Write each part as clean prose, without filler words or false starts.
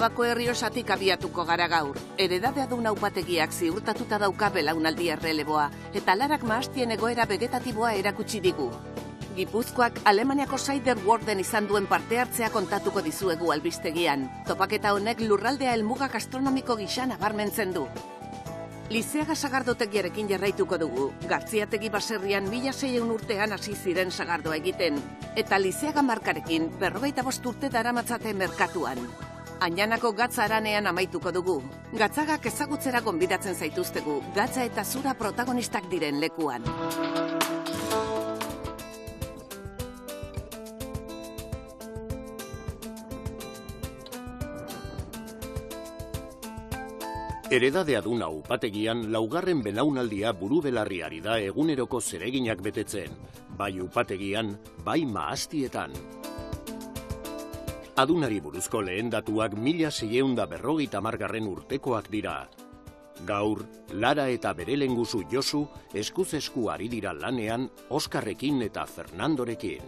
Arabako Errioxatik abiatuko gara gaur. Heredadea duna upategiak ziurtatuta dauka belaunaldi erreleboa, eta Larak mahastien egoera vegetatiboa erakutsi digu. Gipuzkoak Alemaniako Saiderworden izan duen parte hartzea kontatuko dizuegu albistegian. Topaketa honek lurraldea helmuga gastronomiko gisa nabarmentzen du. Lizeaga sagardotegiarekin jarraituko dugu. Gartziategi baserrian 1600 urtean hasi ziren sagardoa egiten. Eta Lizeaga markarekin 45 urte daramatzate merkatuan. Añanako gatza aranean amaituko dugu. Gatzagak ezagutzera gonbidatzen zaituztegu. Gatza eta zura protagonistak diren lekuan. Heredadea duna upategian laugarren belaunaldia buru belarriari da eguneroko zereginak betetzen, bai upategian, bai mahastietan. Adunari buruzko lehen datuak 1650 urtekoak dira. Gaur, Lara eta bere lenguzu Josu eskuz esku ari dira lanean Oskarrekin eta Fernandorekin.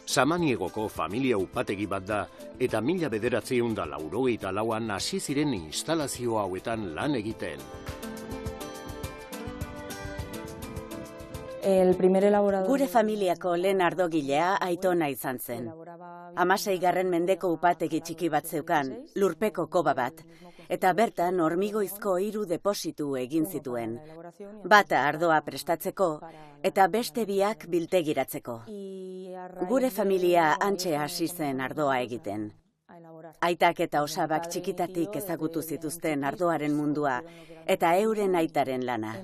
Samaniegoko familia upategi bat da, eta 1984an hasi ziren instalazio hauetan lan egiten. Gure familiako lehen ardogilea Aitona izan zen. 16. mendeko upategi txiki bat zeukan, lurpeko koba bat, eta bertan hormigoizko 3 depositu egin zituen. Bata ardoa prestatzeko, eta beste biak biltegiratzeko. Gure familia hantxe hasi zen ardoa egiten. Aitak eta osabak txikitatik ezagutu zituzten ardoaren mundua, eta euren aitaren lana.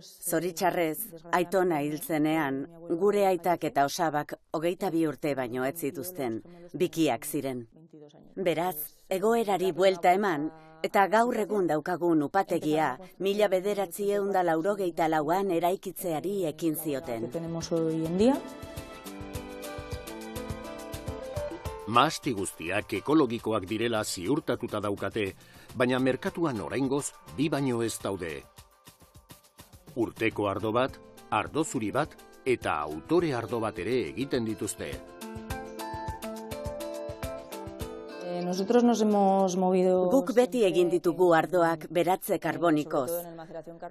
Zoritxarrez, Aitona hil zenean, gure aitak eta osabak 22 urte baino ez zituzten, bikiak ziren. Beraz, egoerari buelta eman, eta gaur egun daukagun upategia 1984an eraikitzeari ekin zioten. Mahasti guztiak ekologikoak direla ziurtatuta daukate, baina merkatuan oraingoz 2 baino ez daude. Urteko ardo bat, ardo zuri bat eta autore ardo bat ere egiten dituzte. Guk beti egin ditugu ardoak beratze karbonikoz.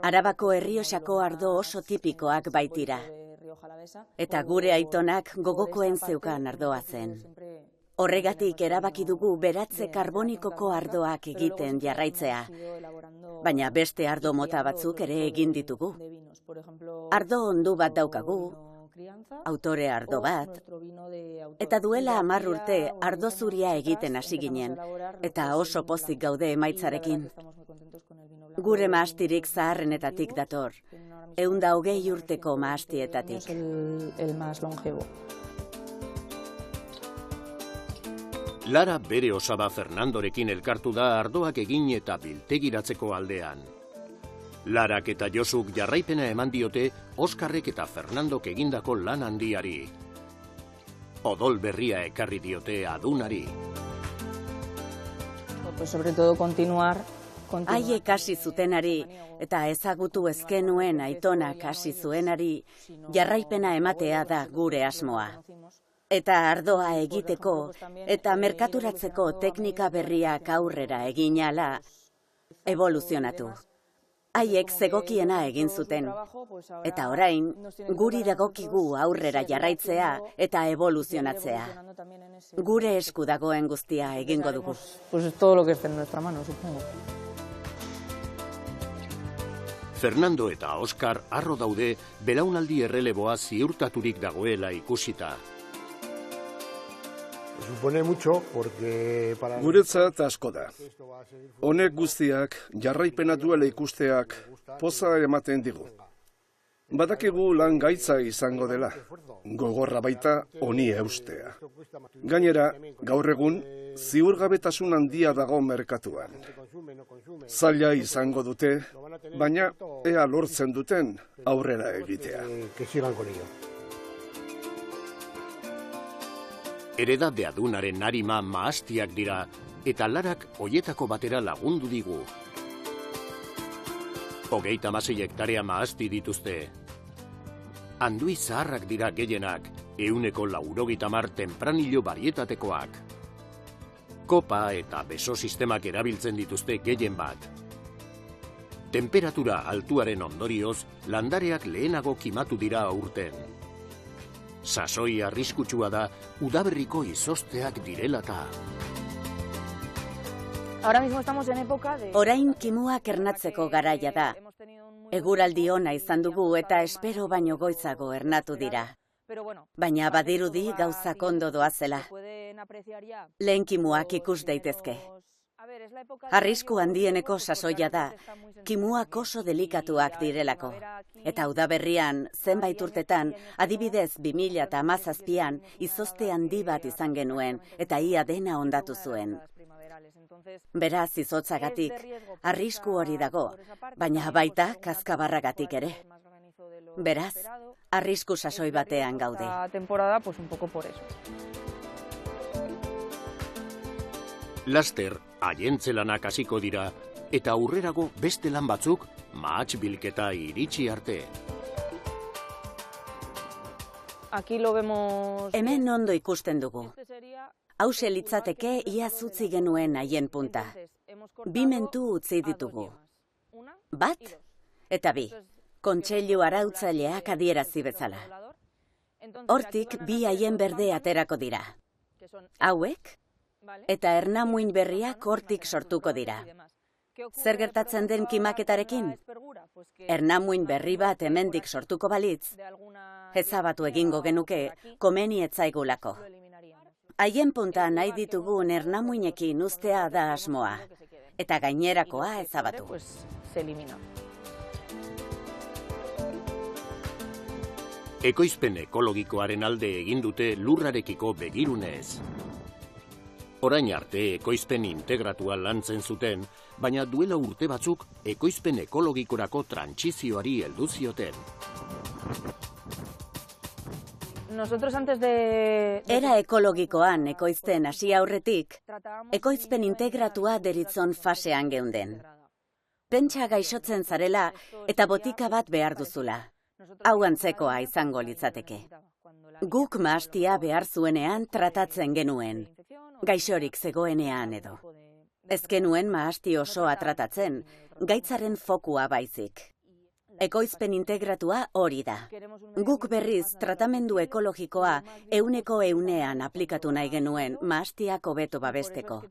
Arabako Errioxako ardo oso tipikoak baitira. Eta gure aitonak gogokoen zeukan ardoa zen. Horregatik erabaki dugu beratze karbonikoko ardoak egiten jarraitzea. Baina beste ardo mota batzuk ere egin ditugu. Ardo ondu bat daukagu, autore ardo bat, eta duela 10 urte ardo zuria egiten hasi ginen, eta oso pozik gaude emaitzarekin. Gure mahastirik zaharrenetatik dator, 120 urteko mahastietatik. Lara bere osaba Fernandorekin elkartu da ardoak egin eta biltegiratzeko aldean. Larak eta Josuk jarraipena eman diote Oskarrek eta Fernandok egindako lan handiari. Odol berria ekarri diote adunari. Haiek hasi zutenari eta ezagutu ezkenuen Aitonak hasi zuenari jarraipena ematea da gure asmoa. Eta ardoa egiteko eta merkaturatzeko teknika berriak aurrera egin ahala evoluzionatu. Haiek zegokiena egin zuten, eta orain guri dagokigu aurrera jarraitzea eta evoluzionatzea. Gure esku dagoen guztia egingo dugu. Fernando eta Oskar harro daude belaunaldi erreleboa ziurtaturik dagoela ikusita. Guretzat asko da. Honek guztiak jarraipena duela ikusteak poza ematen digu. Badakigu lan gaitza izango dela, gogorra baita honi eustea. Gainera, gaur egun, ziurgabetasun handia dago merkatuan. Zaila izango dute, baina ea lortzen duten aurrera egitea. Heredadea dunaren arima mahastiak dira, eta Larak hoietako batera lagundu digu. 36 hektarea mahasti dituzte. Andui zaharrak dira gehienak, 190 tempranillo barietatekoak. Kopa eta beso sistemak erabiltzen dituzte gehien bat. Temperatura altuaren ondorioz, landareak lehenago kimatu dira aurten. Sasoi arriskutsua da, udaberriko izozteak direlata. Orain kimuak ernatzeko garaia da. Eguraldi ona izan dugu eta espero baino goizago ernatu dira. Baina badirudi gauzak ondo doazela. Lehen kimuak ikus daitezke. Arrisku handieneko sasoia da, kimuak oso delikatuak direlako. Eta udaberrian, zenbait urtetan, adibidez 2017an, izozte handi bat izan genuen, eta ia dena hondatu zuen. Beraz, izotzagatik, arrisku hori dago, baina baita kazkabarragatik ere. Beraz, arrisku sasoi batean gaude. Laster, haientzelanak hasiko dira, eta aurrerago beste lan batzuk mahats bilketa iritsi arte. Hemen ondo ikusten dugu. Hause litzateke ia zutzi genuen haien punta. 2 mentu utzi ditugu. Bat eta 2. Kontseilu arautzaileak adierazi bezala. Hortik 2 haien berde aterako dira. Hauek eta ernamuin berriak hortik sortuko dira. Zer gertatzen den kimaketarekin? Ernamuin berri bat hemendik sortuko balitz, ezabatu egingo genuke komeni etzaigulako. Haien punta nahi ditugun ernamuinekin ustea da asmoa, eta gainerakoa ezabatu. Ekoizpen ekologikoaren alde egin dute lurrarekiko begirunez. Orain arte ekoizpen integratua lantzen zuten, baina duela urte batzuk ekoizpen ekologikorako trantsizioari heldu zioten. Era ekologikoan ekoizten hasi aurretik, ekoizpen integratua deritzon fasean geunden. Pentsa gaixotzen zarela eta botika bat behar duzula. Hau antzekoa izango litzateke. Guk mahastia behar zuenean tratatzen genuen, gaixorik zegoenean edo. Ez genuen mahasti osoa tratatzen, gaitzaren fokua baizik. Ekoizpen integratua hori da. Guk berriz tratamendu ekologikoa 100% aplikatu nahi genuen mahastiak hobeto babesteko.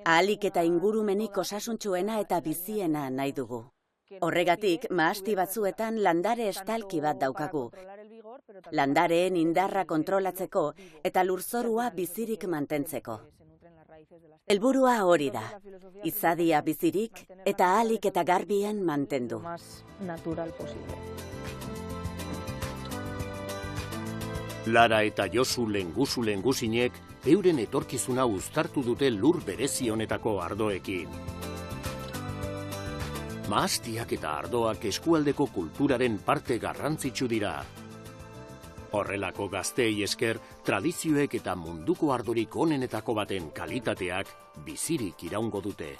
Ahalik eta ingurumenik osasuntsuena eta biziena nahi dugu. Horregatik, mahasti batzuetan landare estalki bat daukagu. Landareen indarra kontrolatzeko eta lurzorua bizirik mantentzeko. Helburua hori da, izadia bizirik eta ahalik eta garbien mantendu. Lara eta Josu lengusinek euren etorkizuna uztartu dute lur berezi honetako ardoekin. Mahastiak eta ardoak eskualdeko kulturaren parte garrantzitsu dira. Horrelako gazteei esker, tradizioek eta munduko ardorik onenetako baten kalitateak bizirik iraungo dute.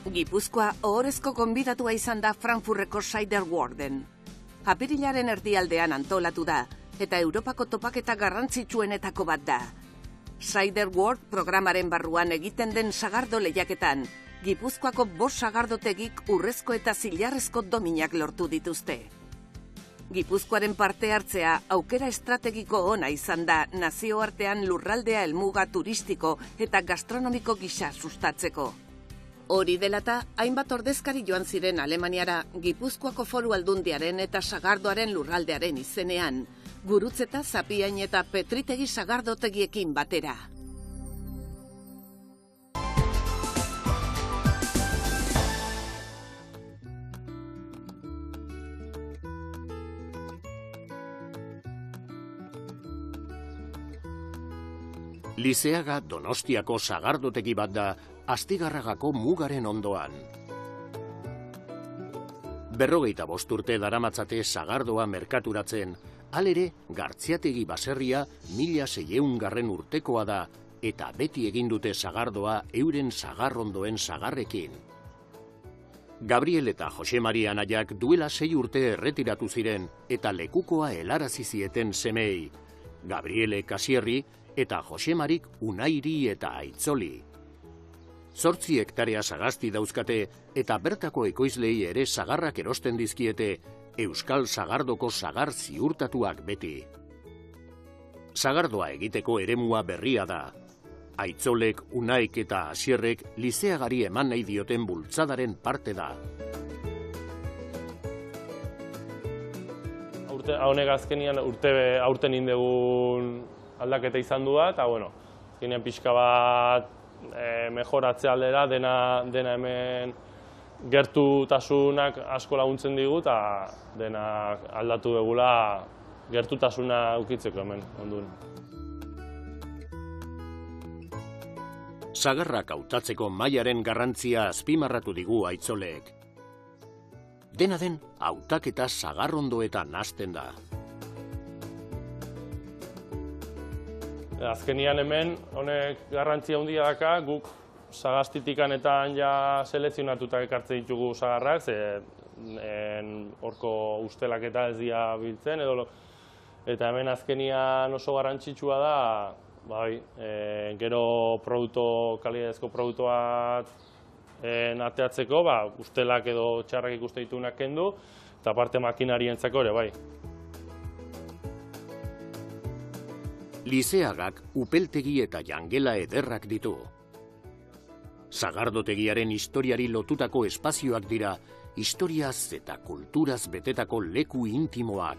Gipuzkoa ohorezko gonbidatua izan da Frankfurteko Cider Worlden. Apirilaren erdialdean antolatu da, eta Europako topaketa garrantzitsuenetako bat da. Cider World programaren barruan egiten den sagardo lehiaketan, Gipuzkoako 5 sagardotegik urrezko eta zilarrezko dominak lortu dituzte. Gipuzkoaren parte hartzea aukera estrategiko ona izan da nazioartean lurraldea helmuga turistiko eta gastronomiko gisa sustatzeko. Hori delata, hainbat ordezkari joan ziren Alemaniara, Gipuzkoako Foru Aldundiaren eta sagardoaren lurraldearen izenean, Gurutzeta, Zapiain eta Petritegi sagardotegiekin batera. Lizeaga Donostiako sagardotegi bat da Astigarragako mugaren ondoan. 45 urte daramatzate sagardoa merkaturatzen, halere Gartziategi baserria 1600 urtekoa da eta beti egin dute sagardoa euren sagarrondoen sagarrekin. Gabriel eta Jose Maria anaiak duela 6 urte erretiratu ziren eta lekukoa helarazi zieten semeei. Gabrielek Asierri eta Jose Marik Unairi eta Aitzoli. 8 hektarea sagasti dauzkate eta bertako ekoizlei ere sagarrak erosten dizkiete, Euskal Sagardoko sagar ziurtatuak beti. Sagardoa egiteko eremua berria da. Aitzolek, Unaik eta Asierrek lizeagari eman nahi dioten bultzadaren parte da. Honek azkenian aurten indegun aldaketa izan du da, eta azkenian pixka bat mejoratze aldera dena hemen gertutasunak asko laguntzen digu, eta dena aldatu dugula gertutasuna ukitzeko hemen ondun. Sagarrak hautatzeko mailaren garrantzia azpimarratu digu Aitzolek. Dena den, hautaketa sagarrondoetan hasten da. Azkenian hemen, honek garrantzia handia daka, guk sagastitikanetan ja selekzionatuta ekartzen ditugu sagarrak, horko ustelak eta ez dira biltzen, eta hemen azkenian oso garrantzitsua da, gero kalidadezko produktu bat ateatzeko, ustelak edo txarrak ikuste ditugunak kendu, eta parte makinarientzako ere, bai. Lizeagak upeltegi eta jangela ederrak ditu. Sagardotegiaren historiari lotutako espazioak dira, historiaz eta kulturaz betetako leku intimoak.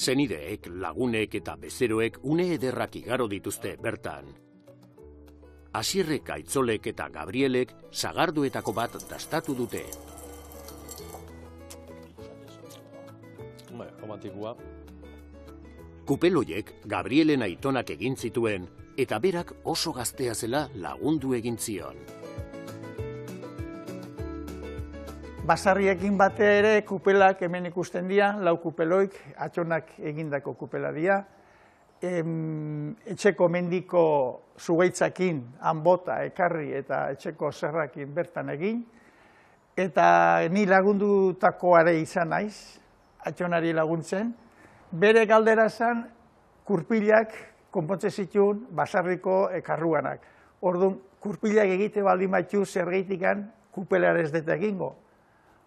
Senideek, lagunek eta bezeroek une ederrak igaro dituzte bertan. Asierrek, Aitzolek eta Gabrielek sagardoetako bat dastatu dute. Kupeloiek Gabrielen aitonak egin zituen eta berak oso gaztea zela lagundu egin zion. Basarriekin bate ere kupelak hemen ikusten dira, 4 kupeloik atxonak egindako kupela dira. Etxeko mendiko zugaitzakin hanbota ekarri eta etxeko zerrakin bertan egin. Eta ni lagundutakoare izan naiz, atxonari laguntzen. Bere galdera zen, kurpilak konpontze zituen basarriko karruanak. Orduan, kurpilak egite baldin baitu zergaitikan kupelare ez dut egingo.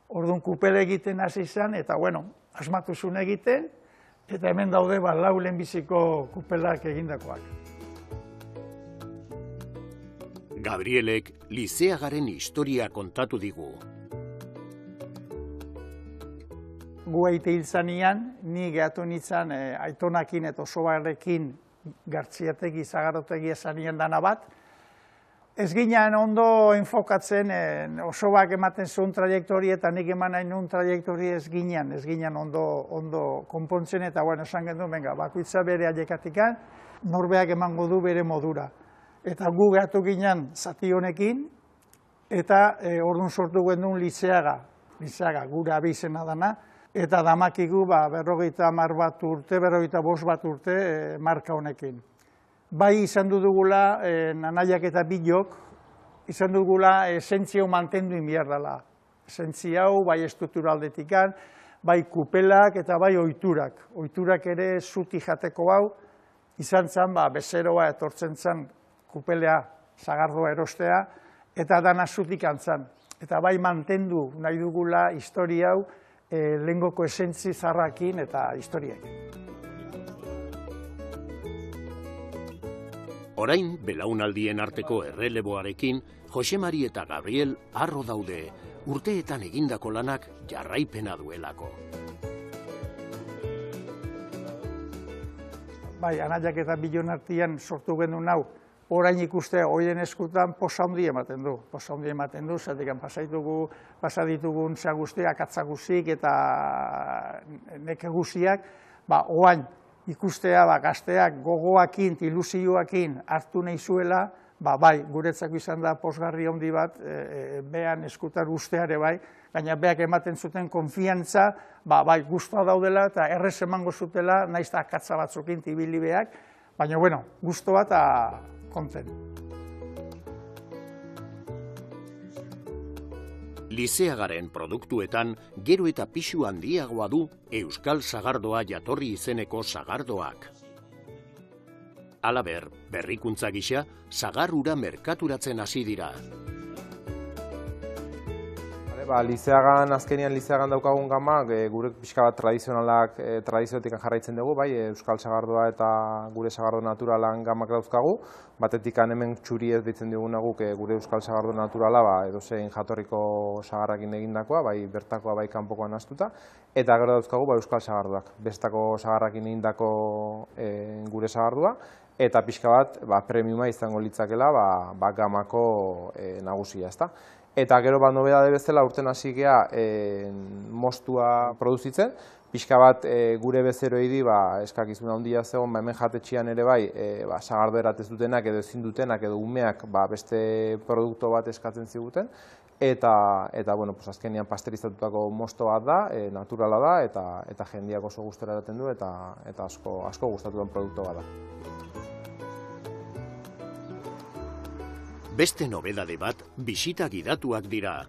Orduan kupele egiten hasi izan, eta asmatu zuen egiten, eta hemen daude 4 lehenbiziko kupelak egindakoak. Gabrielek lizeagaren historia kontatu digu. Gu aite hil zanean, ni gehatu nintzen aitonakin eta osobarekin gartziategi, zagarotegi ezanean dana bat. Ez ginen ondo enfokatzen, osobak ematen zuen trajektori eta nik eman nahi nuen trajektori ez ginen ondo konpontzen, eta esan gendu, bakoitza bere aiekatikan, norbeak emango du bere modura. Eta gu gehatu ginen zati honekin, eta orduan sortu gendun lizeaga, gure abizena dana, eta damakigu 50 urte, 55 urte marka honekin. Bai izan dugula, anaiak eta bilok, izan dugula esentzia hau mantendu behar dela. Esentzia hau, bai estrukturaldetikan, bai kupelak eta bai ohiturak. Ohiturak ere zuti jateko hau, izan zen, bezeroa etortzen zen kupelea, sagardoa erostea, eta dana zutik antzan. Eta bai mantendu nahi dugula historia hau, lehengoko esentzi zarrakin eta historiekin. Orain, belaunaldien arteko erreleboarekin, Jose Mari eta Gabriel harro daude, urteetan egindako lanak jarraipena duelako. Bai, anaiak eta bilon artean sortu genuen hau, orain ikuste horien eskutan posa handi ematen du. Posa handi ematen du, zatekan pasaditugun zea guztiak, atzaguzik eta neke guziak, oain, ikustea, gazteak gogoakin, ilusioakin hartu nahi zuela, bai, guretzako izan da posgarri handi bat, behan eskutar usteare bai, baina beak ematen zuten konfiantza, bai, guztua daudela eta errez emango zutela, nahiz eta akatza batzukin tibili beak, baina, guztua eta konten. Lizeagaren produktuetan gero eta pisu handiagoa du Euskal Sagardoa jatorri izeneko sagardoak. Halaber, berrikuntza gisa, sagar ura merkaturatzen hasi dira. Lizeagan, azkenian Lizeagan daukagun gama, gure pixka bat tradizioetik jarraitzen dugu, bai, Euskal Sagardoa eta gure sagardo naturalan gamak dauzkagu. Batetik hemen txuri ez ditzen diguna guk gure Euskal Sagardo naturala, edozein jatorriko sagarrakin egindakoa, bai bertakoa, bai kanpokoa nahaztuta. Eta gero dauzkagu Euskal Sagardoak, bestako sagarrakin egindako gure sagardua. Eta pixka bat premiuma izango litzakela gamako nagusia, ezta. Eta gero nobedade bezala urten hasi gea mostua produzitzen, pixka bat gure bezeroei eskakizuna handia zegoen, hemen jatetxean ere bai, sagardo eratez dutenak edo ezin dutenak edo umeak beste produktu bat eskatzen ziguten, eta azkenean pasterizatutako mosto bat da, naturala da, eta jendeak oso gustora eraten du, eta asko gustatu den produktu bat da. Beste nobedade bat, bisita gidatuak dira.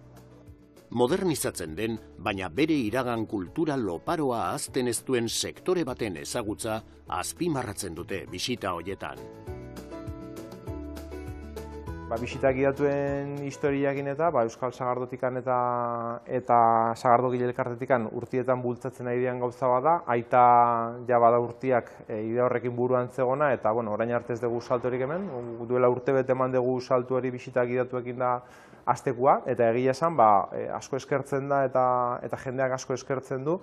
Modernizatzen den, baina bere iragan kultura loparoa ahazten ez duen sektore baten ezagutza azpimarratzen dute bisita hoietan. Bisita gidatuen historiakin eta Euskal Sagardotikan eta Sagardogile elkartetikan urtietan bultzatzen ari dian gauza bada, aita ja bada urtiak ide horrekin buruan zegona, eta orain arte ez dugu saltorik hemen, duela urte bete eman dugu saltu hori bisita gidatuekin da aztekua, eta egia esan asko eskertzen da eta jendeak asko eskertzen du,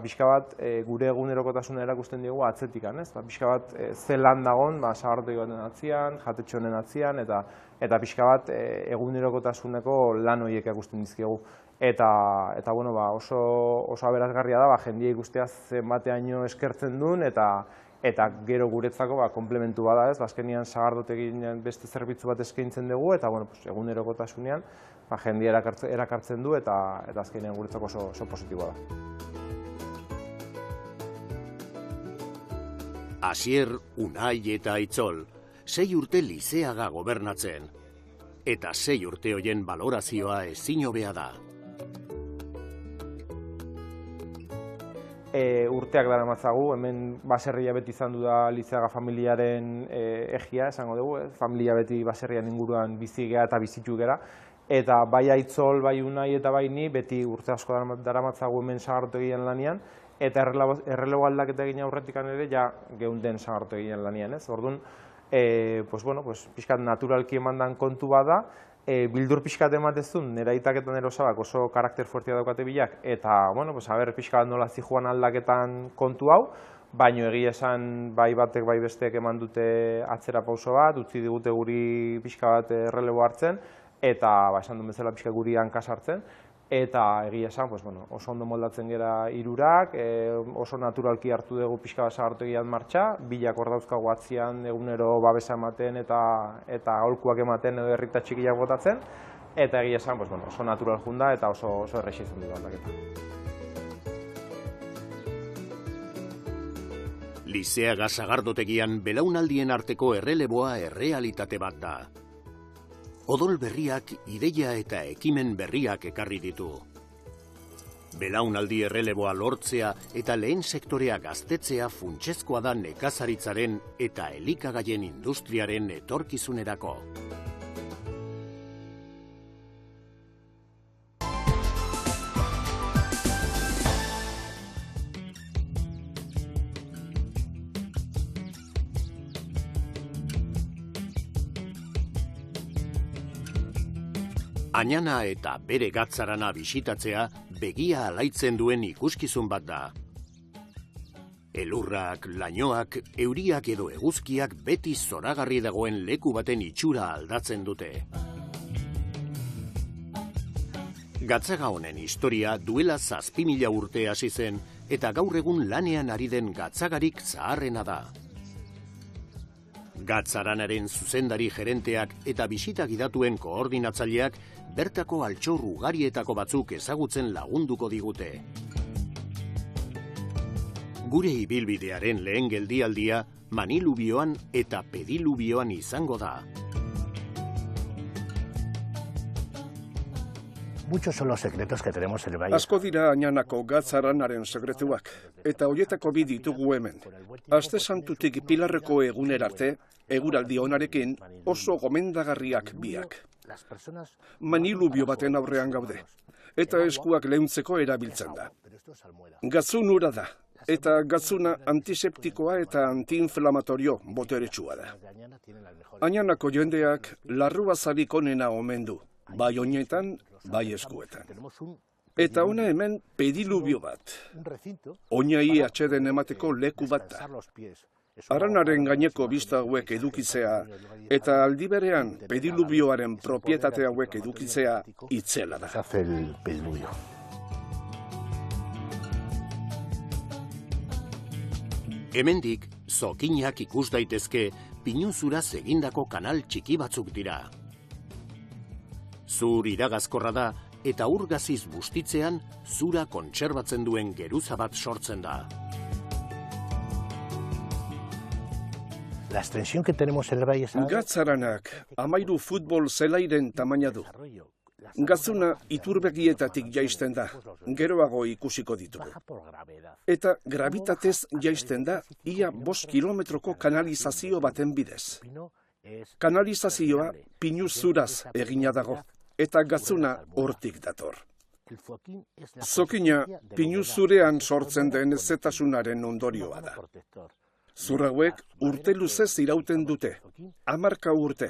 pixka bat gure egunerokotasuna erakusten diogu atzetikan, ez? Pixka bat zelan dagon sagardotegi baten atzian, jatetxe honen atzian, eta pixka bat egunerokotasuneko lan horiek ikusten dizkiegu. Eta oso aberasgarria da, jendia ikustea zenbateaino eskertzen duen, eta gero guretzako komplementu bada, ez? Azkenean sagardotegien beste zerbitzu bat eskaintzen dugu, eta egunerokotasunean jendia erakartzen du, eta azkenean guretzako oso positiboa da. Asier, Unai eta Itzol, 6 urte Lizeaga gobernatzen, eta 6 urte hoien balorazioa ezin hobea da. Urteak daramatzagu, hemen baserria beti izan du da Lizeaga familiaren egia, esango dugu, familia beti baserrian inguruan bizi gea eta bizitu gera, eta bai Aitzol, bai Unai eta bai ni beti urte asko daramatzagu hemen sagardotegian lanian, eta errelebo aldaketa egin aurretik ere ja geunden sagardotegian lanian, ez? Orduan, pixkat naturalki emandan kontu bada, bildur pixkat ematezun, nire aitak eta nire osabak oso karakter fuertia daukate bilak, eta, pixkat nola zijoan aldaketan kontu hau, baino egia esan bai batek bai besteek eman dute atzera pauso bat, utzi digute guri pixka bat errelebo hartzen, eta esan duen bezala pixka guri hankas hartzen, eta egia esan oso ondo moldatzen gera hirurak, oso naturalki hartu dugu pixka bat sagardotegian martxa, bilak hor dauzkagu atzian egunero babesa ematen eta aholkuak ematen edo herrita txikiak botatzen, eta egia esan oso natural junda eta oso errexi izan du aldaketa. Lizeaga sagardotegian belaunaldien arteko erreleboa errealitate bat da. Odol berriak ideia eta ekimen berriak ekarri ditu. Belaunaldi erreleboa lortzea eta lehen sektorea gaztetzea funtsezkoa da nekazaritzaren eta elikagaien industriaren etorkizunerako. Añana eta bere gatzarana bisitatzea begia alaitzen duen ikuskizun bat da. Elurrak, lainoak, euriak edo eguzkiak beti zoragarri dagoen leku baten itxura aldatzen dute. Gatzaga honen historia duela 7.000 urte hasi zen eta gaur egun lanean ari den gatzagarik zaharrena da. Gatzaranaren zuzendari gerenteak eta bisita gidatuen koordinatzaileak bertako altxor ugarietako batzuk ezagutzen lagunduko digute. Gure ibilbidearen lehen geldialdia Manilubioan eta Pedilubioan izango da. Muchos son los secretos que tenemos en el Valle. Asko dira Añanako gatzaranaren sekretuak, eta hoietako bi ditugu hemen. Aste santutik Pilarreko egunerarte, eguraldi onarekin oso gomendagarriak biak. Manilubio baten aurrean gaude, eta eskuak leuntzeko erabiltzen da. Gatzun ura da, eta gatzuna antiseptikoa eta antiinflamatorio boteretsua da. Añanako jendeak larruazarik onena omen du, bai oinetan, bai eskuetan. Eta ona hemen pedilubio bat. Oinai atxeden emateko leku bat da. Aranaren gaineko bista hauek edukitzea eta aldi berean pedilubioaren propietate hauek edukitzea itzela da. Hemendik, zokinak ikus daitezke pinuzuraz egindako kanal txiki batzuk dira. Zur iragazkorra da eta urgaziz bustitzean zura kontserbatzen duen geruza bat sortzen da. La extensión que tenemos en el Valle Sagrado... Gatzaranak 13 futbol zelairen tamaina du. Gatzuna iturbegietatik jaisten da, geroago ikusiko ditugu. Eta gravitatez jaisten da ia 5 kilometroko kanalizazio baten bidez. Kanalizazioa pinu zuraz egina dago, eta gatzuna hortik dator. Zokina pinu zurean sortzen den zetasunaren ondorioa da. Zur hauek urte luzez irauten dute, 10 urte.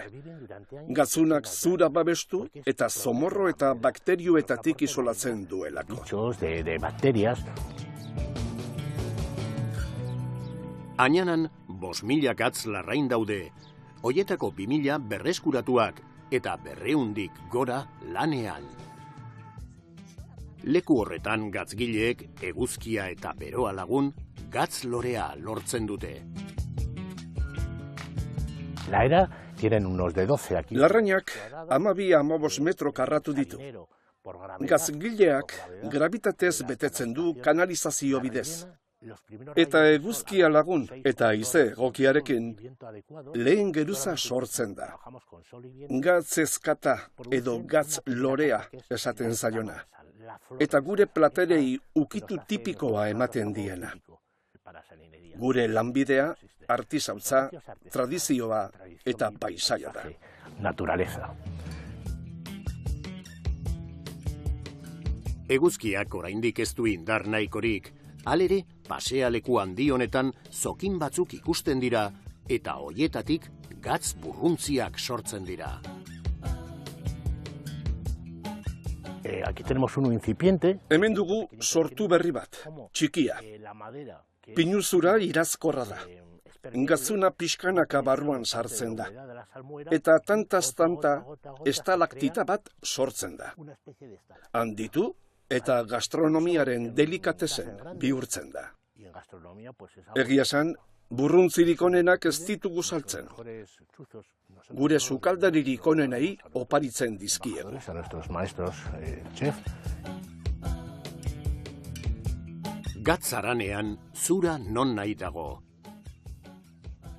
Gatzunak zura babestu eta zomorro eta bakterioetatik isolatzen duelako. de bacterias. Añanan 5.000 gatz larrain daude, hoietako 2.000 berreskuratuak eta 200 gora lanean. Leku horretan gatzgileek eguzkia eta beroa lagun, gatz lorea lortzen dute. La era tienen unos de 12 aquí. Larrainak 12-15 metro karratu ditu. Gatzgileak gravitatez betetzen du kanalizazio bidez. Eta eguzkia lagun eta haize egokiarekin lehen geruza sortzen da. Gatz ezkata edo gatz lorea esaten zaiona. Eta gure platerei ukitu tipikoa ematen diena. Gure lanbidea, artisautza, tradizioa eta paisaia da. Naturaleza. Eguzkiak oraindik ez du indar nahikorik, halere pasealeku handi honetan zokin batzuk ikusten dira eta hoietatik gatz burruntziak sortzen dira. Aquí tenemos uno incipiente. Hemen dugu sortu berri bat, txikia. Pinuzura irazkorra da. Gatzuna pixkanaka barruan sartzen da. Eta tantaz-tanta estalaktita bat sortzen da. Handitu eta gastronomiaren delikatezen bihurtzen da. Egia esan, burruntzirik onenak ez ditugu saltzen. Gure sukaldaririk onenei oparitzen dizkiegu. Gatzaranean zura non nahi dago.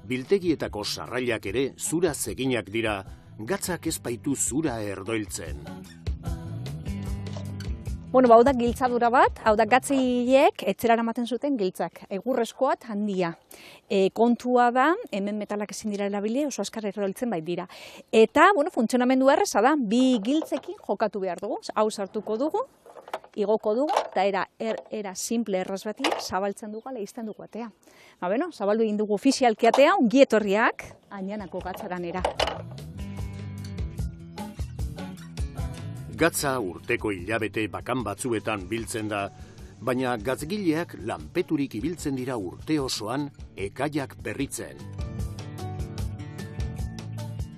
Biltegietako sarrailak ere zura zeginak dira, gatzak ez baitu zura erdoiltzen. Bueno, hau da giltzadura bat, hau da gatzileek etxera eramaten zuten giltzak, egurrezkoat handia. Kontua da, hemen metalak ezin dira erabili, oso azkar erdoiltzen bait dira. Eta, bueno, funtzionamendu erreza da, 2 giltzekin jokatu behar dugu, hau sartuko dugu, igoko dugu, eta era simple erraz bati, zabaltzen dugu, lehizten dugu atea. Beno, zabaldu egin dugu ofizialki atea, ongi etorriak, Añanako gatzaranera. Gatza urteko hilabete bakan batzuetan biltzen da, baina gatzgileak lanpeturik ibiltzen dira urte osoan ekaiak berritzen.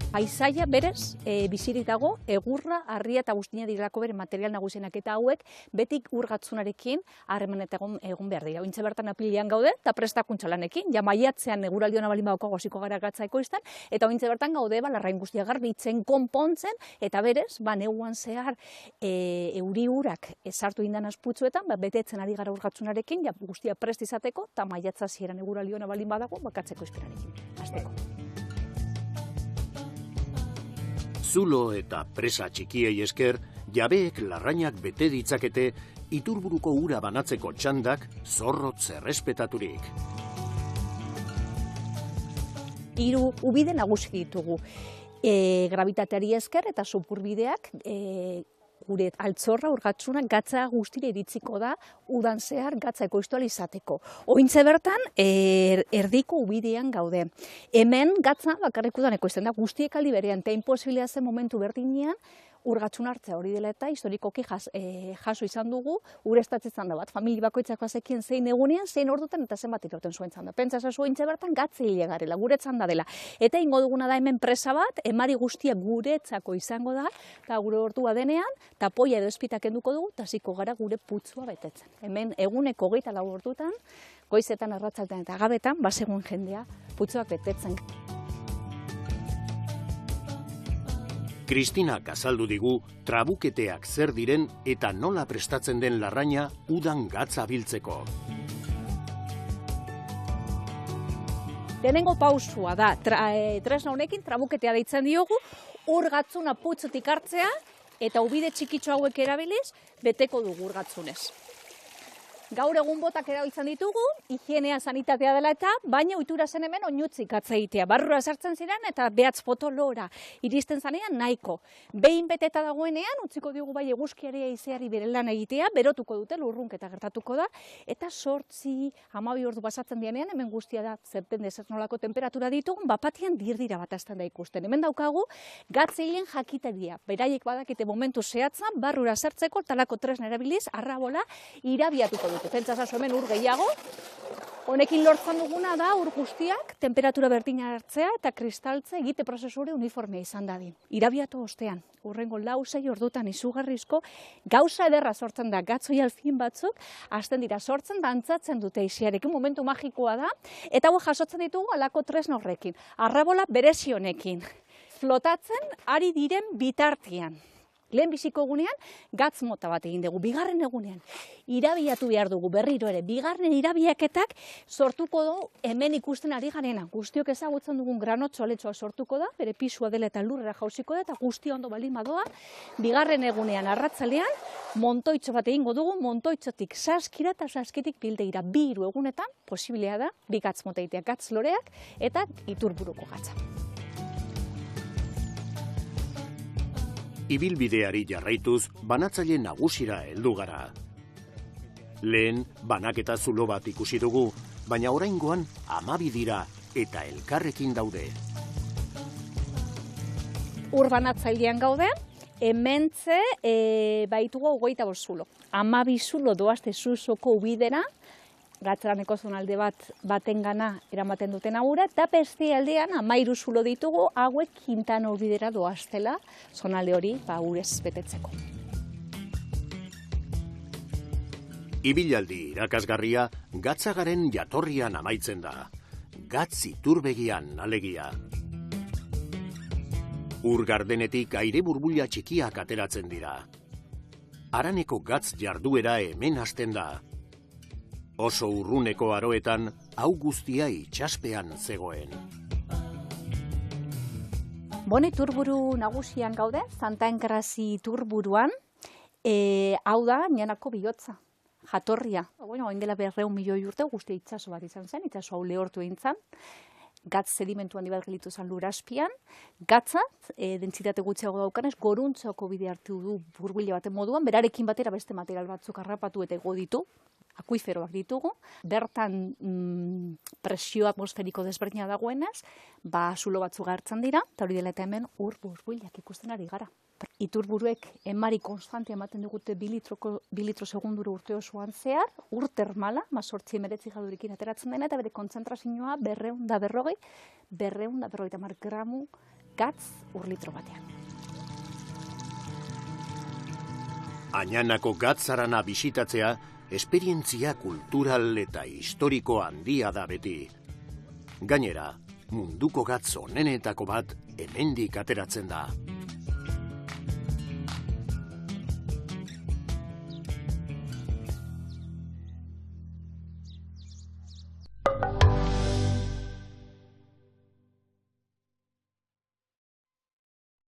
Paisaia berez bizirik dago, egurra, harria eta guztia direlako bere material nagusienak eta hauek betik urgatzunarekin harremanetan egon behar dira. Ointxe bertan apirilean gaude eta prestakuntza lanekin, ja maiatzean eguraldi ona balin badaukagu hasiko gara gatza ekoizten, eta ointxe bertan gaude larrain guztia garbitzen, konpontzen, eta berez, neguan zehar euri urak sartu indan asputzuetan, betetzen ari gara urgatzunarekin, ja guztia prest izateko, eta maiatza hasieran eguraldi ona balin badago, gatzeko esperarekin. Hasteko. Zulo eta presa txikiei esker, jabeek larrainak bete ditzakete iturburuko ura banatzeko txandak zorrotz errespetaturik. 3 ubide nagusi ditugu. Gravitateari esker eta supurbideak gure altzorra urgatsuna gatza guztira iritziko da udan zehar gatza ekoiztu izateko. Ointze bertan erdiko ubidean gaude. Hemen gatza bakarrik udan ekoizten da guztiek aldi berean eta inposibilea zen momentu berdinean urgatsuna hartzea hori dela eta historikoki jaso izan dugu ureztatzen da bat. Familia bakoitzak bazekien zein egunean, zein ordutan eta zenbat irauten zuen da. Pentsa ezazu ointze bertan gatzaile garela, guretzan da dela. Eta ingo duguna da hemen presa bat, emari guztia guretzako izango da, eta gure ordua denean, eta poia edo espitak kenduko dugu, eta hasiko gara gure putzua betetzen. Hemen eguneko 24 ordutan, goizetan, arratzaldean eta gabetan, basegun jendea putzuak betetzen. Kristinak azaldu digu trabuketeak zer diren eta nola prestatzen den larraina udan gatza biltzeko. Lehenengo pausua da, tresna honekin trabuketea deitzen diogu, urgatzuna putzutik hartzea eta ubide txikitxo hauek erabiliz beteko dugu urgatzunez. Gaur egun botak erabiltzen ditugu, higienea sanitatea dela eta, baina ohitura zen hemen oinutzik gatza egitea. Barrura sartzen ziren eta behatz potolora iristen zanean nahiko. Behin beteta dagoenean, utziko diogu bai eguzkiari haizeari bere lan egitea, berotuko dute lurrunketa gertatuko da, eta 8-12 ordu pasatzen dianean, hemen guztia da, depende zer nolako temperatura ditugun, bapatian dirdira bat hasten da ikusten. Hemen daukagu, gatzeilen jakiteria. Beraiek badakite momentu zehatzan, barrura sartzeko, talako tresna erabiliz, arrabola irabiatuko du. Pentsa ezazu hemen ur gehiago, honekin lortzen duguna da ur guztiak temperatura berdina hartzea eta kristaltze egite prozesu hori uniformea izan dadin. Irabiatu ostean, urrengo 4-6 ordutan izugarrizko gauza ederra sortzen da, gatzoi alfin batzuk, hasten dira sortzen, dantzatzen dute isiarekin, momentu magikoa da, eta hau jasotzen ditugu alako tresna horrekin, arrabola berezi honekin, flotatzen ari diren bitartean. Lehen biziko egunean, gatz mota bat egin dugu, bigarren egunean, irabiatu behar dugu berriro ere, bigarren irabiaketak sortuko du hemen ikusten ari garena. Guztiok ezagutzen dugun granotxo aletxoa sortuko da, bere pisua dela eta lurrera jausiko da, eta guztia ondo baldin badoa, bigarren egunean arratzalean, montoitxo bat egingo dugu, montoitxotik saskira eta saskitik bildeira. 2 egunetan, posibilea da, 2 gatz mota egitea, gatz loreak eta iturburuko gatza. Ibilbideari jarraituz, banatzaile nagusira heldu gara. Lehen, banaketa zulo bat ikusi dugu, baina oraingoan 12 dira eta elkarrekin daude. Ur banatzailean gaude, hementze baitugu 25 zulo. 12 zulo doazte Susoko ubidera, Gatzaraneko zonalde batengana eramaten duten aurra, eta beste aldean 13 zulo ditugu hauek Quintana ubidera doaztela zonalde hori urez betetzeko. Ibilaldi irakasgarria gatzagaren jatorrian amaitzen da. Gatz iturbegian alegia. Ur gardenetik aire burbuila txikiak ateratzen dira. Haraneko gatz jarduera hemen hasten da. Oso urruneko aroetan, hau guztia itsaspean zegoen. Bone turburu nagusian gaude, Santa Engrazi turburuan, hau da Mianako bihotza, jatorria. Oin dela 200 milioi urte guztia itsaso bat izan zen, itsaso hau lehortu egin zen. Gatz sedimentu handi bat gelitu zen lur azpian, gatza, dentsitate gutxiago daukanez, goruntzoko bide hartu du burbile baten moduan, berarekin batera beste material batzuk harrapatu eta ego ditu, akuiferoak ditugu, bertan presio atmosferiko desberdina dagoenez, zulo batzuk hartzen dira, eta hori dela eta hemen ur burbuilak ikusten ari gara. Iturburuek emari konstante ematen dugute 2 litro segunduro urte osoan zehar, ur termala, 18-19 gradurikin ateratzen dena, eta bere kontzentrazioa 250 gramu gatz ur litro batean. Añanako gatzarana bisitatzea, esperientzia kultural eta historiko handia da beti. Gainera, munduko gatz onenetako bat hemendik ateratzen da.